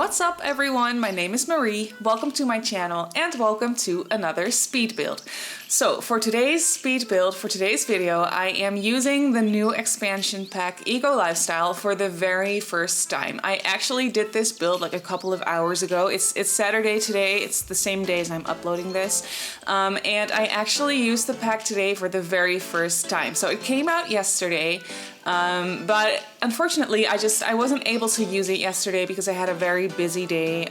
What's up everyone, my name is Marie, welcome to my channel and welcome to another speed build. So for today's speed build, for today's video, I am using the new expansion pack Eco Lifestyle for the very first time. I actually did this build like a couple of hours ago. It's Saturday today, it's the same day as I'm uploading this, and I actually used the pack today for the very first time. So it came out yesterday. But unfortunately I wasn't able to use it yesterday because I had a very busy day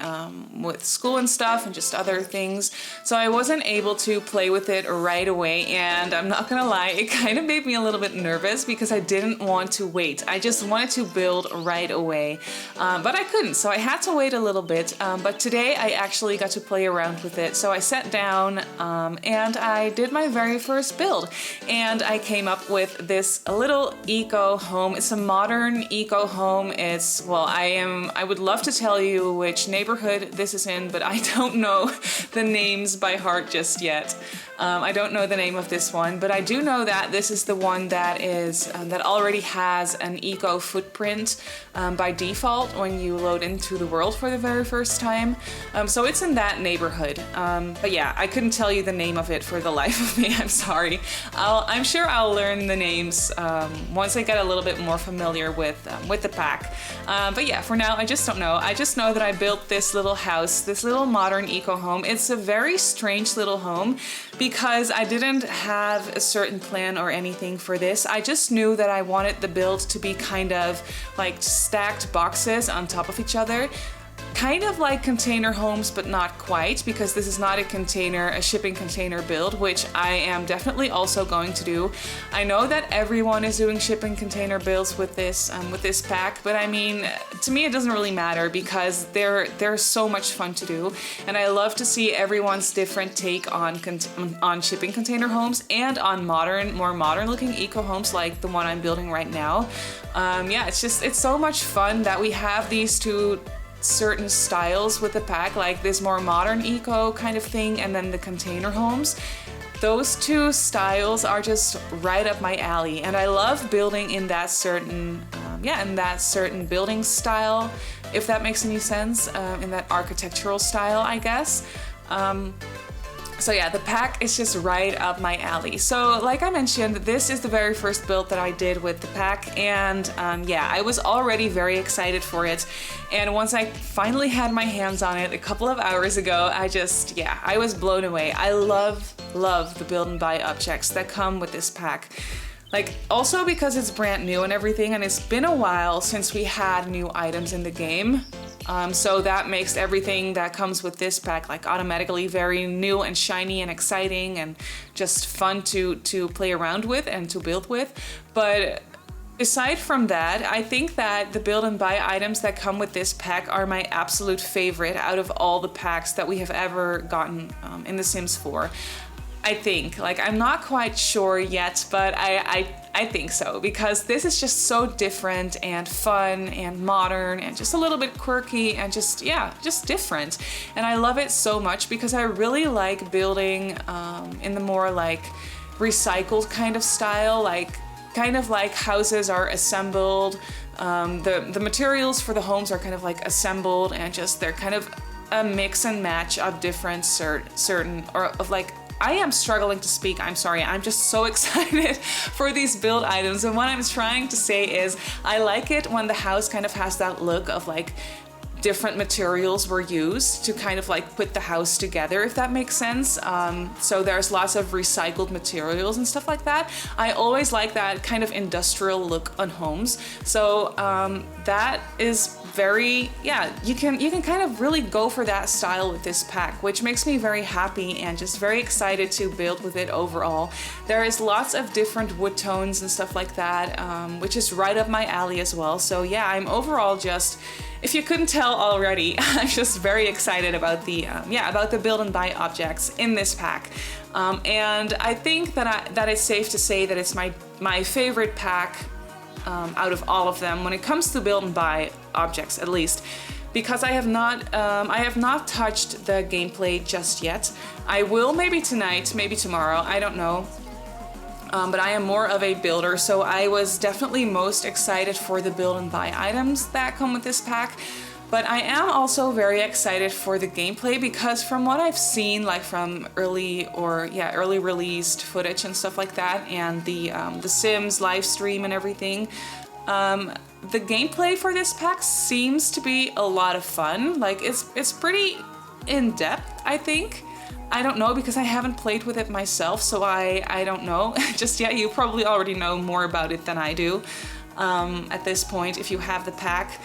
with school and stuff and just other things, so I wasn't able to play with it right away, and I'm not gonna lie, it kind of made me a little bit nervous because I didn't want to wait. I just wanted to build right away, but I couldn't, so I had to wait a little bit, but today I actually got to play around with it. So I sat down and I did my very first build, and I came up with this little eco home. It's a modern eco home. It's, well, I would love to tell you which neighborhood this is in, but I don't know the names by heart just yet. I don't know the name of this one, but I do know that this is the one that is that already has an eco footprint by default when you load into the world for the very first time. So it's in that neighborhood. But yeah, I couldn't tell you the name of it for the life of me. I'm sorry. I'm sure I'll learn the names once I get a little bit more familiar with the pack. But yeah, for now I just don't know. I just know that I built this little house, this little modern eco home. It's a very strange little home because I didn't have a certain plan or anything for this. I just knew that I wanted the build to be kind of like stacked boxes on top of each other. Kind of like container homes, but not quite, because this is not a shipping container build, which I am definitely also going to do. I know that everyone is doing shipping container builds with this pack, but I mean, to me it doesn't really matter because they're so much fun to do, and I love to see everyone's different take on shipping container homes and on more modern looking eco homes like the one I'm building right now. Yeah, it's so much fun that we have these two certain styles with the pack, like this more modern eco kind of thing and then the container homes. Those two styles are just right up my alley, and I love building in that certain building style, if that makes any sense, in that architectural style, I guess. So yeah, the pack is just right up my alley. So like I mentioned, this is the very first build that I did with the pack, and yeah, I was already very excited for it. And once I finally had my hands on it a couple of hours ago, I was blown away. I love the build and buy objects that come with this pack. Like, also because it's brand new and everything, and it's been a while since we had new items in the game. So that makes everything that comes with this pack like automatically very new and shiny and exciting and just fun to play around with and to build with. But aside from that, I think that the build and buy items that come with this pack are my absolute favorite out of all the packs that we have ever gotten in The Sims 4. I think, like, I'm not quite sure yet, but I think so, because this is just so different and fun and modern and just a little bit quirky and just different. And I love it so much because I really like building in the more like recycled kind of style, kind of like houses are assembled. The materials for the homes are kind of like assembled, and just they're kind of a mix and match of different I am struggling to speak, I'm sorry, I'm just so excited for these build items. And what I'm trying to say is I like it when the house kind of has that look of like different materials were used to kind of like put the house together, if that makes sense. So there's lots of recycled materials and stuff like that. I always like that kind of industrial look on homes. So that is very, yeah, you can kind of really go for that style with this pack, which makes me very happy and just very excited to build with it overall. There is lots of different wood tones and stuff like that, which is right up my alley as well. So yeah, I'm overall just, if you couldn't tell already, I'm just very excited about the build and buy objects in this pack. And I think that it's safe to say that it's my favorite pack out of all of them when it comes to build and buy objects, at least, because I have not touched the gameplay just yet. I will maybe tonight, maybe tomorrow, I don't know. But I am more of a builder, so I was definitely most excited for the build and buy items that come with this pack. But I am also very excited for the gameplay because from what I've seen, like from early released footage and stuff like that, and the Sims live stream and everything, the gameplay for this pack seems to be a lot of fun. Like it's pretty in depth, I think. I don't know because I haven't played with it myself, so I don't know just yet. You probably already know more about it than I do at this point if you have the pack.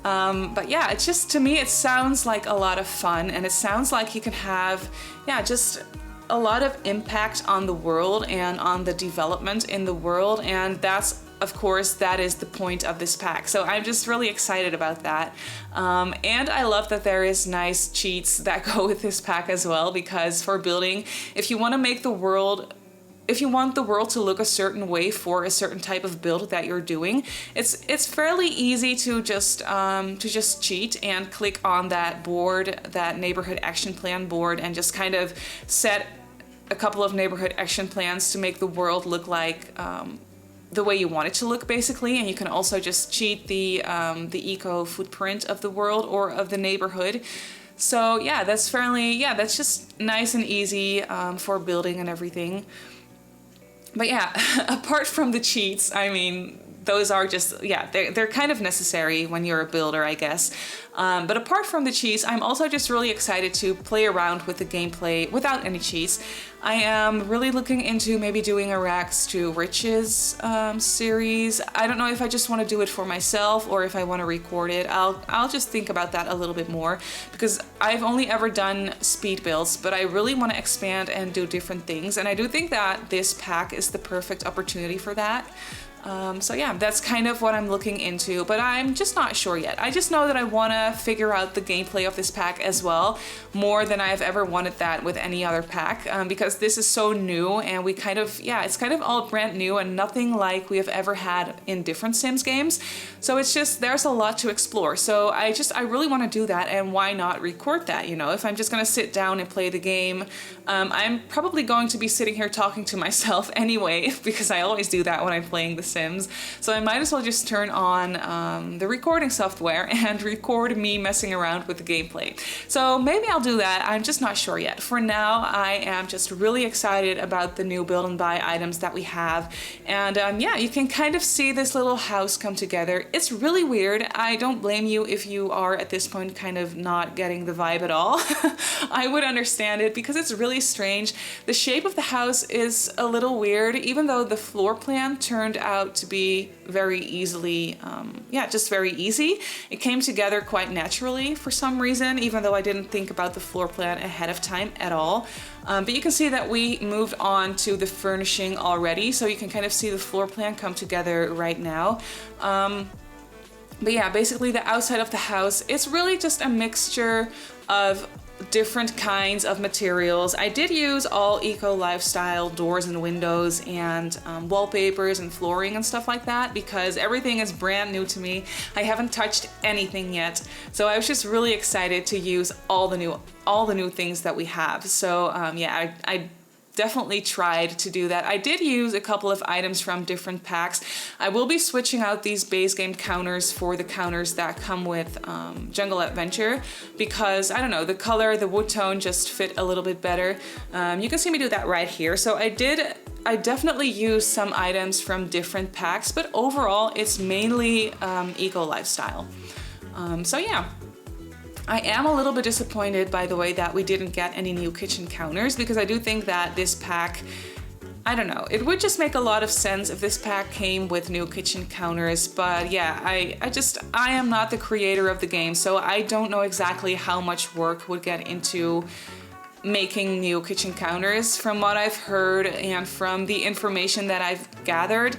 But yeah, it's just, to me, it sounds like a lot of fun, and it sounds like you can have, just a lot of impact on the world and on the development in the world, and that's, of course, that is the point of this pack. So I'm just really excited about that. And I love that there is nice cheats that go with this pack as well, because for building, if you want to make the world, if you want the world to look a certain way for a certain type of build that you're doing, it's fairly easy to just cheat and click on that board, that neighborhood action plan board, and just kind of set a couple of neighborhood action plans to make the world look like the way you want it to look, basically. And you can also just cheat the eco footprint of the world or of the neighborhood. So yeah, that's that's just nice and easy for building and everything. But yeah, apart from the cheats, I mean, those are just, they're kind of necessary when you're a builder, I guess. But apart from the cheats, I'm also just really excited to play around with the gameplay without any cheats. I am really looking into maybe doing a Rags to Riches series. I don't know if I just want to do it for myself or if I want to record it. I'll just think about that a little bit more, because I've only ever done speed builds, but I really want to expand and do different things. And I do think that this pack is the perfect opportunity for that. So yeah, that's kind of what I'm looking into, but I'm just not sure yet. I just know that I want to figure out the gameplay of this pack as well, more than I've ever wanted that with any other pack, because this is so new, and we kind of, it's kind of all brand new and nothing like we have ever had in different Sims games. So it's just, there's a lot to explore. So I really want to do that, and why not record that, you know? If I'm just going to sit down and play the game, I'm probably going to be sitting here talking to myself anyway, because I always do that when I'm playing the Sims. So I might as well just turn on the recording software and record me messing around with the gameplay. So maybe I'll do that. I'm just not sure yet. For now, I am just really excited about the new build and buy items that we have. And you can kind of see this little house come together. It's really weird. I don't blame you if you are at this point kind of not getting the vibe at all. I would understand it because it's really strange. The shape of the house is a little weird, even though the floor plan turned out to be very easily, just very easy. It came together quite naturally for some reason, even though I didn't think about the floor plan ahead of time at all. But you can see that we moved on to the furnishing already, so you can kind of see the floor plan come together right now. But yeah, basically the outside of the house, it's really just a mixture of different kinds of materials. I did use all eco lifestyle doors and windows and wallpapers and flooring and stuff like that, because everything is brand new to me. I haven't touched anything yet, so I was just really excited to use all the new things that we have. So I definitely tried to do that. I did use a couple of items from different packs. I will be switching out these base game counters for the counters that come with Jungle Adventure, because I don't know, the color, the wood tone just fit a little bit better. You can see me do that right here. So I definitely used some items from different packs, but overall it's mainly eco lifestyle. So yeah. I am a little bit disappointed, by the way, that we didn't get any new kitchen counters, because I do think that this pack, I don't know, it would just make a lot of sense if this pack came with new kitchen counters. But yeah, I am not the creator of the game, so I don't know exactly how much work would get into making new kitchen counters. From what I've heard and from the information that I've gathered,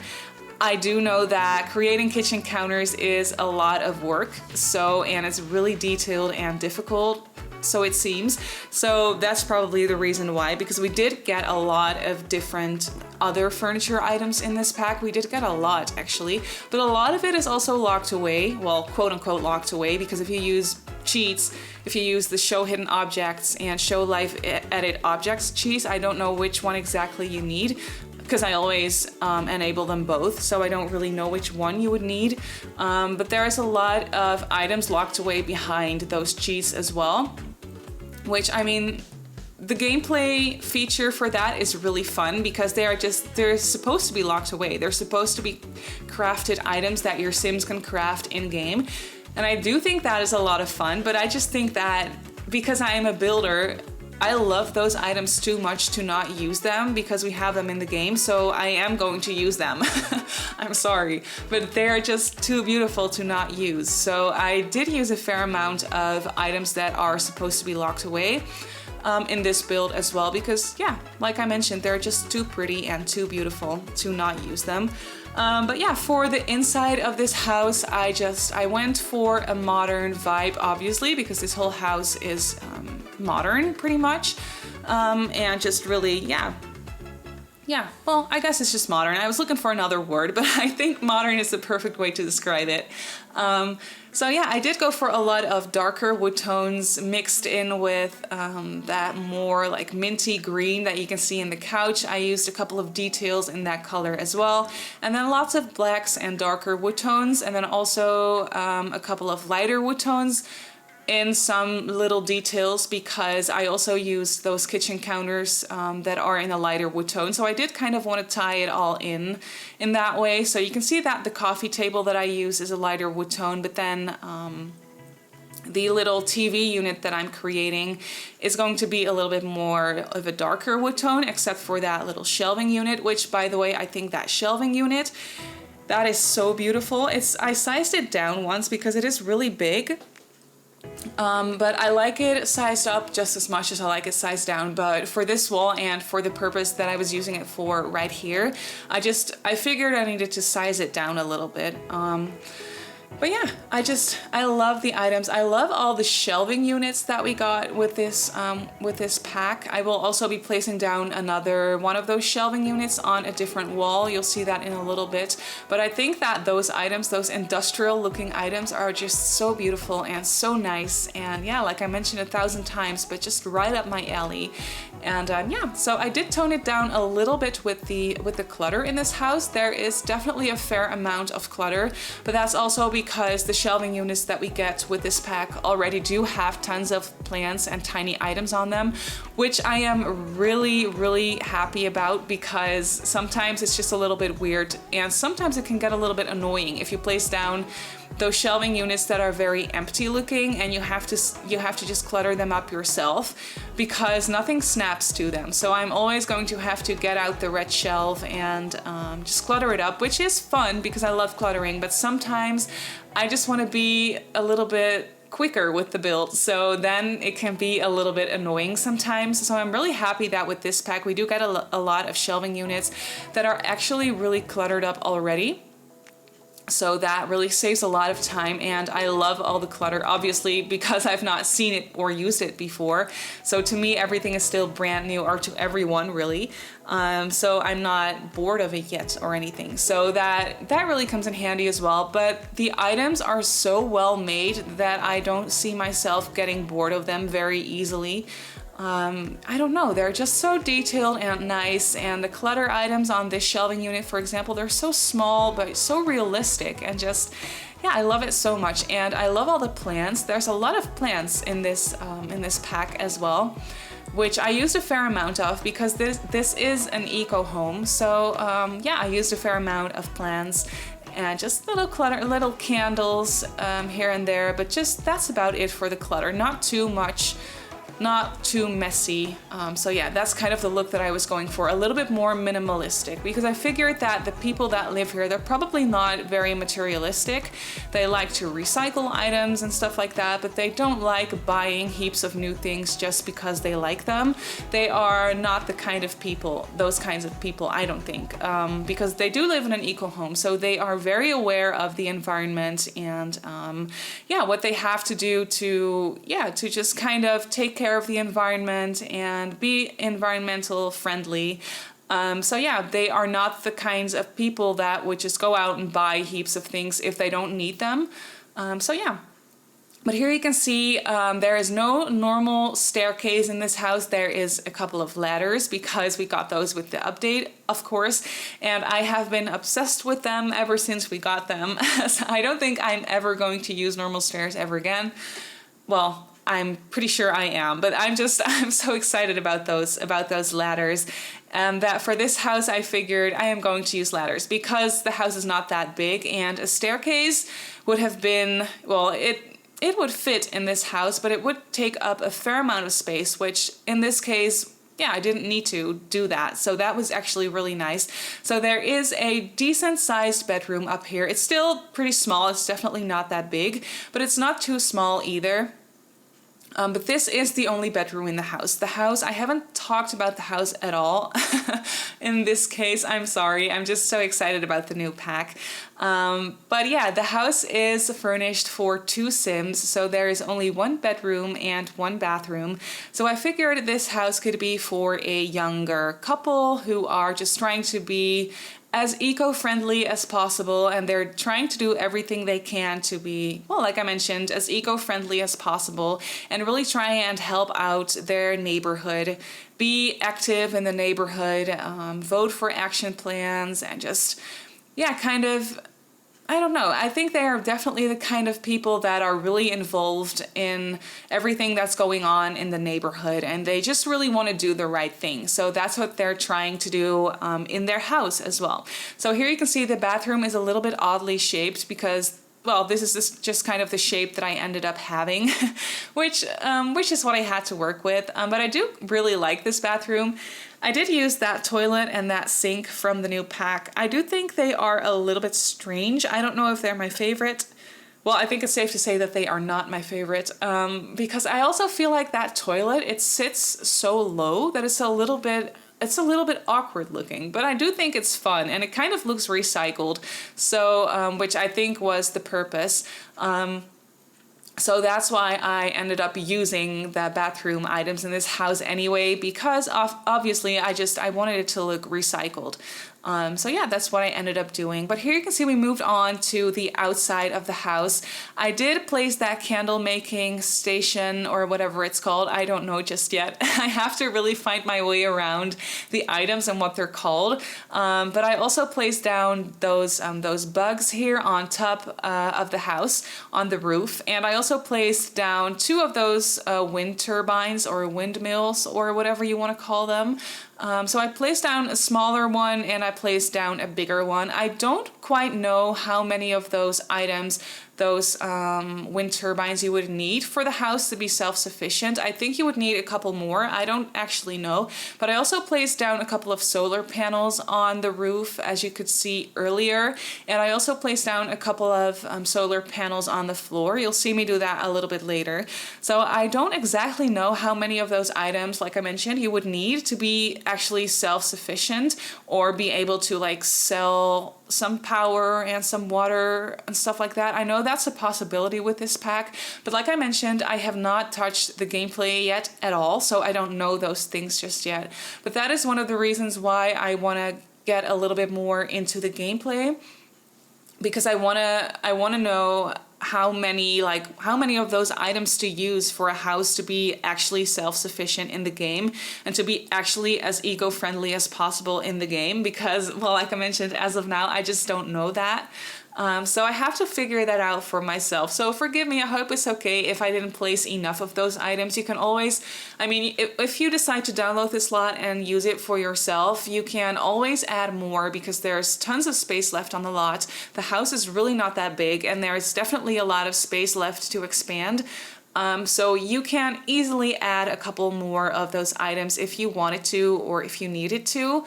I do know that creating kitchen counters is a lot of work, and it's really detailed and difficult, so it seems. So that's probably the reason why, because we did get a lot of different other furniture items in this pack. We did get a lot, actually, but a lot of it is also locked away, well, quote unquote locked away, because if you use cheats, if you use the show hidden objects and show live edit objects cheats, I don't know which one exactly you need. because I always enable them both, so I don't really know which one you would need. But there is a lot of items locked away behind those cheats as well, which, I mean, the gameplay feature for that is really fun because they're supposed to be locked away. They're supposed to be crafted items that your Sims can craft in game. And I do think that is a lot of fun, but I just think that because I am a builder, I love those items too much to not use them because we have them in the game, so I am going to use them. I'm sorry, but they're just too beautiful to not use. So I did use a fair amount of items that are supposed to be locked away in this build as well because, yeah, like I mentioned, they're just too pretty and too beautiful to not use them. But yeah, for the inside of this house, I went for a modern vibe, obviously, because this whole house is modern pretty much, and just really, yeah, well, I guess it's just modern. I was looking for another word, but I think modern is the perfect way to describe it. So yeah, I did go for a lot of darker wood tones mixed in with that more like minty green that you can see in the couch. I used a couple of details in that color as well. And then lots of blacks and darker wood tones, and then also a couple of lighter wood tones in some little details because I also used those kitchen counters that are in a lighter wood tone. So I did kind of want to tie it all in that way. So you can see that the coffee table that I use is a lighter wood tone, but then the little TV unit that I'm creating is going to be a little bit more of a darker wood tone, except for that little shelving unit, which, by the way, I think that shelving unit, that is so beautiful. I sized it down once because it is really big. But I like it sized up just as much as I like it sized down. But for this wall and for the purpose that I was using it for right here, I figured I needed to size it down a little bit. But yeah, I love the items. I love all the shelving units that we got with this pack. I will also be placing down another one of those shelving units on a different wall. You'll see that in a little bit. But I think that those items, those industrial looking items, are just so beautiful and so nice. And yeah, like I mentioned 1,000 times, but just right up my alley. And yeah, so I did tone it down a little bit with the clutter in this house. There is definitely a fair amount of clutter, but that's also because the shelving units that we get with this pack already do have tons of plants and tiny items on them, which I am really, really happy about because sometimes it's just a little bit weird and sometimes it can get a little bit annoying if you place down those shelving units that are very empty looking and you have to just clutter them up yourself because nothing snaps to them. So I'm always going to have to get out the red shelf and just clutter it up, which is fun because I love cluttering, but sometimes I just want to be a little bit quicker with the build, so then it can be a little bit annoying sometimes. So I'm really happy that with this pack we do get a lot of shelving units that are actually really cluttered up already. So that really saves a lot of time, and I love all the clutter, obviously, because I've not seen it or used it before. So to me, everything is still brand new, or to everyone, really. So I'm not bored of it yet or anything. So that really comes in handy as well. But the items are so well made that I don't see myself getting bored of them very easily. I don't know, they're just so detailed and nice, and the clutter items on this shelving unit, for example, they're so small but so realistic, and just, yeah, I love it so much. And I love all the plants. There's a lot of plants in this pack as well, which I used a fair amount of because this is an eco home. So yeah, I used a fair amount of plants and just little candles here and there, but just that's about it for the clutter. Not too much, not too messy. So yeah, that's kind of the look that I was going for, a little bit more minimalistic, because I figured that the people that live here, they're probably not very materialistic. They like to recycle items and stuff like that, but they don't like buying heaps of new things just because they like them. They are not the kind of people, those kinds of people, I don't think, because they do live in an eco home, so they are very aware of the environment and yeah, what they have to do to just kind of take care of the environment and be environmental friendly. So yeah, they are not the kinds of people that would just go out and buy heaps of things if they don't need them. So yeah, But here you can see there is no normal staircase in this house. There is a couple of ladders because we got those with the update, of course. And I have been obsessed with them ever since we got them. So I don't think I'm ever going to use normal stairs ever again. Well, I'm pretty sure I am, but I'm so excited about those ladders. And that for this house, I figured I am going to use ladders because the house is not that big and a staircase would have been, well, it would fit in this house, but it would take up a fair amount of space, which in this case, yeah, I didn't need to do that. So that was actually really nice. So there is a decent sized bedroom up here. It's still pretty small. It's definitely not that big, but it's not too small either. But this is the only bedroom in the house. I haven't talked about the house at all in this case. I'm sorry. I'm just so excited about the new pack. But yeah, the house is furnished for 2 Sims. So there is only 1 bedroom and 1 bathroom. So I figured this house could be for a younger couple who are just trying to be as eco-friendly as possible, and they're trying to do everything they can to be, well, like I mentioned, as eco-friendly as possible and really try and help out their neighborhood, be active in the neighborhood, vote for action plans, and just, yeah, kind of, I don't know. I think they are definitely the kind of people that are really involved in everything that's going on in the neighborhood, and they just really want to do the right thing. So that's what they're trying to do in their house as well. So here you can see the bathroom is a little bit oddly shaped because, well, this is just kind of the shape that I ended up having, which is what I had to work with. But I do really like this bathroom. I did use that toilet and that sink from the new pack. I do think they are a little bit strange. I don't know if they're my favorite. Well, I think it's safe to say that they are not my favorite because I also feel like that toilet, it sits so low that it's a little bit awkward looking, but I do think it's fun and it kind of looks recycled. So, which I think was the purpose. So that's why I ended up using the bathroom items in this house anyway, because obviously I wanted it to look recycled. So yeah, that's what I ended up doing. But here you can see we moved on to the outside of the house. I did place that candle making station or whatever it's called. I don't know just yet. I have to really find my way around the items and what they're called. But I also placed down those bugs here on top of the house on the roof. And I also placed down 2 of those wind turbines or windmills or whatever you want to call them. So I placed down a smaller one and I placed down a bigger one. I don't quite know how many of those items, those wind turbines you would need for the house to be self-sufficient. I think you would need a couple more. I don't actually know. But I also placed down a couple of solar panels on the roof, as you could see earlier. And I also placed down a couple of solar panels on the floor. You'll see me do that a little bit later. So I don't exactly know how many of those items, like I mentioned, you would need to be actually self-sufficient or be able to like sell some power and some water and stuff like that. I know that's a possibility with this pack, but like I mentioned, I have not touched the gameplay yet at all, so I don't know those things just yet. But that is one of the reasons why I want to get a little bit more into the gameplay, because I want to know how many of those items to use for a house to be actually self-sufficient in the game and to be actually as eco-friendly as possible in the game, because, well, like I mentioned, as of now I just don't know that. So I have to figure that out for myself. So forgive me, I hope it's okay if I didn't place enough of those items. You can always, I mean, if you decide to download this lot and use it for yourself, you can always add more because there's tons of space left on the lot. The house is really not that big and there's definitely a lot of space left to expand. So you can easily add a couple more of those items if you wanted to or if you needed to.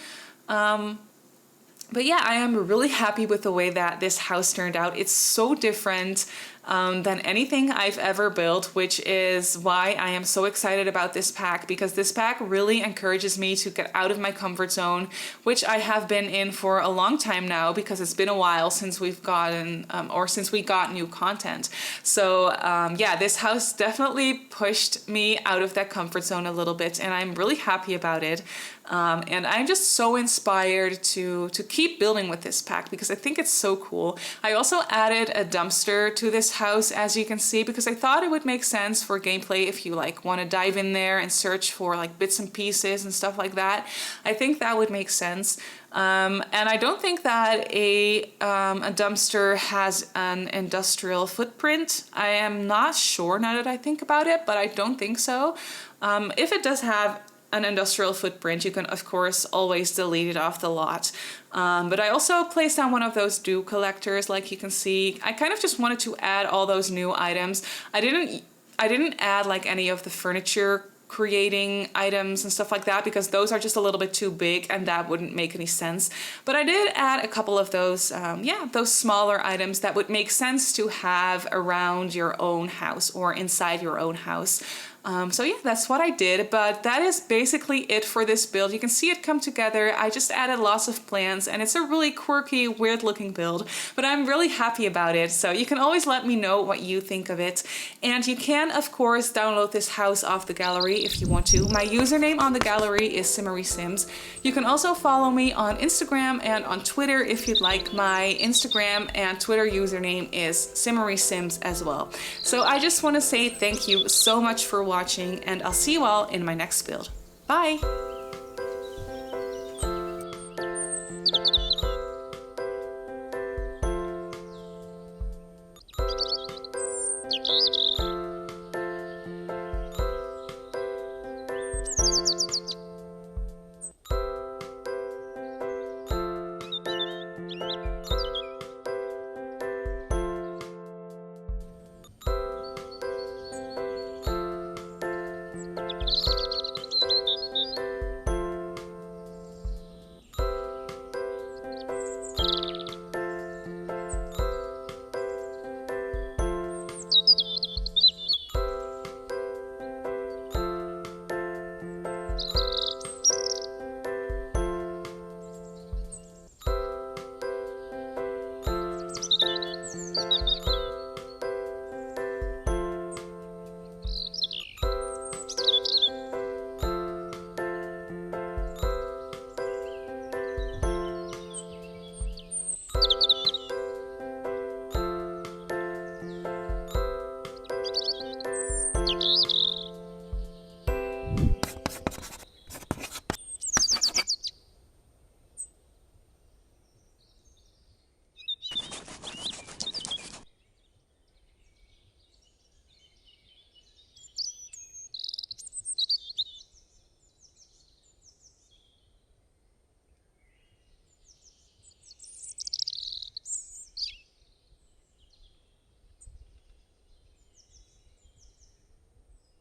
But yeah, I am really happy with the way that this house turned out. It's so different than anything I've ever built, which is why I am so excited about this pack, because this pack really encourages me to get out of my comfort zone, which I have been in for a long time now because it's been a while since we've gotten since we got new content. So yeah, this house definitely pushed me out of that comfort zone a little bit, and I'm really happy about it. And I'm just so inspired to keep building with this pack because I think it's so cool. I also added a dumpster to this house, as you can see, because I thought it would make sense for gameplay if you like want to dive in there and search for like bits and pieces and stuff like that. I think that would make sense. And I don't think that a dumpster has an industrial footprint. I am not sure now that I think about it, but I don't think so. If it does have an industrial footprint, you can of course always delete it off the lot. But I also placed down one of those dew collectors, like you can see. I kind of just wanted to add all those new items. I didn't add like any of the furniture creating items and stuff like that, because those are just a little bit too big and that wouldn't make any sense. But I did add a couple of those, those smaller items that would make sense to have around your own house or inside your own house. So yeah, that's what I did, but that is basically it for this build. You can see it come together. I just added lots of plants and it's a really quirky, weird looking build, but I'm really happy about it. So you can always let me know what you think of it. And you can, of course, download this house off the gallery if you want to. My username on the gallery is Simmarysims. You can also follow me on Instagram and on Twitter if you'd like. My Instagram and Twitter username is Simmarysims as well. So I just want to say thank you so much for watching, and I'll see you all in my next build. Bye!